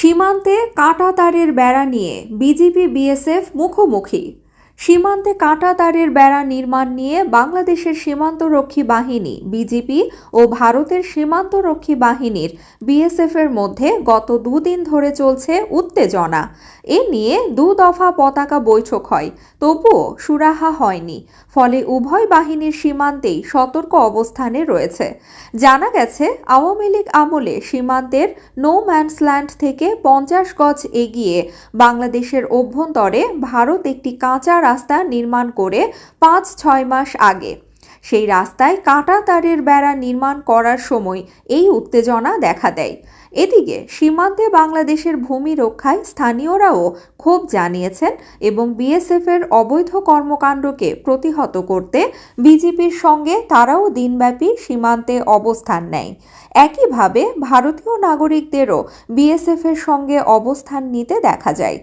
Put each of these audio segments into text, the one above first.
সীমান্তে কাঁটাতারের বেড়া নিয়ে বিজিবি বিএসএফ মুখোমুখি। সীমান্তে কাঁটাতারের বেড়া নির্মাণ নিয়ে বাংলাদেশের সীমান্তরক্ষী বাহিনী বিজিবি ও ভারতের সীমান্তরক্ষী বাহিনীর বিএসএফের মধ্যে গত দুদিন ধরে চলছে উত্তেজনা। এ নিয়ে দফা পতাকা বৈঠক হয়, তবুও সুরাহা হয়নি। ফলে উভয় বাহিনীর সীমান্তেই সতর্ক অবস্থানে রয়েছে। জানা গেছে, আওয়ামী লীগ আমলে সীমান্তের নো ম্যানস ল্যান্ড থেকে 50 গজ এগিয়ে বাংলাদেশের অভ্যন্তরে ভারত একটি কাঁচা রাস্তা নির্মাণ করে 5-6 মাস আগে সেই রাস্তায় কাঁটাতারের বেড়া নির্মাণ করার সময় এই উত্তেজনা দেখা দেয়। এদিকে সীমান্তে বাংলাদেশের ভূমি রক্ষায় স্থানীয়রাও ক্ষোভ জানিয়েছেন এবং বিএসএফের অবৈধ কর্মকাণ্ডকে প্রতিহত করতে বিজিবির সঙ্গে তারাও দিনব্যাপী সীমান্তে অবস্থান নেয়। একইভাবে ভারতীয় নাগরিকদেরও বিএসএফের সঙ্গে অবস্থান নিতে দেখা যায়।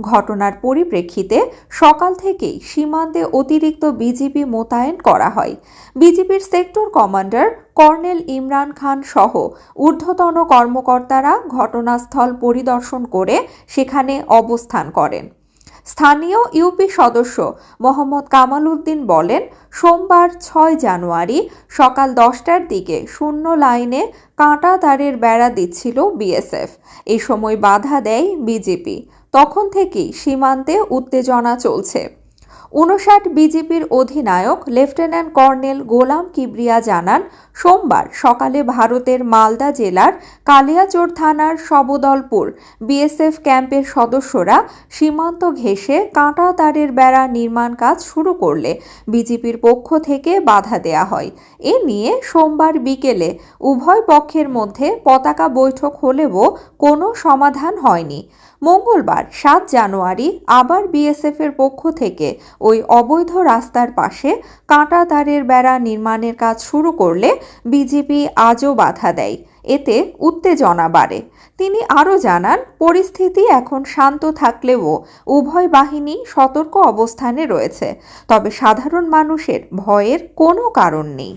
ঘটনার পরিপ্রেক্ষিতে সকাল থেকেই সীমান্তে অতিরিক্ত বিজিবি মোতায়েন করা হয়। বিজিবির sector commander colonel Imran Khan সহ ঊর্ধ্বতন কর্মকর্তারা ঘটনাস্থল পরিদর্শন করে সেখানে অবস্থান করেন। স্থানীয় ইউপি সদস্য মোহাম্মদ কামাল উদ্দিন বলেন, সোমবার 6 জানুয়ারি সকাল 10টার দিকে শূন্য লাইনে কাঁটাতারের বেড়া দিচ্ছিল বিএসএফ। এই সময় বাধা দেয় বিজিবি। তখন থেকেই সীমান্তে উত্তেজনা চলছে। 59 বিজিবির অধিনায়ক লেফটেন্যান্ট কর্নেল গোলাম কিবরিয়া জানান, সোমবার সকালে ভারতের মালদা জেলার কালিয়াচোর থানার সবদলপুর বিএসএফ ক্যাম্পের সদস্যরা সীমান্ত ঘেঁষে কাঁটাতারের বেড়া নির্মাণ কাজ শুরু করলে বিজিবির পক্ষ থেকে বাধা দেয়া হয়। এ নিয়ে সোমবার বিকেলে উভয় পক্ষের মধ্যে পতাকা বৈঠক হলেও কোনো সমাধান হয়নি। মঙ্গলবার 7 জানুয়ারি আবার বিএসএফের পক্ষ থেকে ওই অবৈধ রাস্তার পাশে কাঁটাতারের বেড়া নির্মাণের কাজ শুরু করলে বিজিবি আজও বাধা দেয়। এতে উত্তেজনা বাড়ে। তিনি আরও জানান, পরিস্থিতি এখন শান্ত থাকলেও উভয় বাহিনী সতর্ক অবস্থানে রয়েছে, তবে সাধারণ মানুষের ভয়ের কোনো কারণ নেই।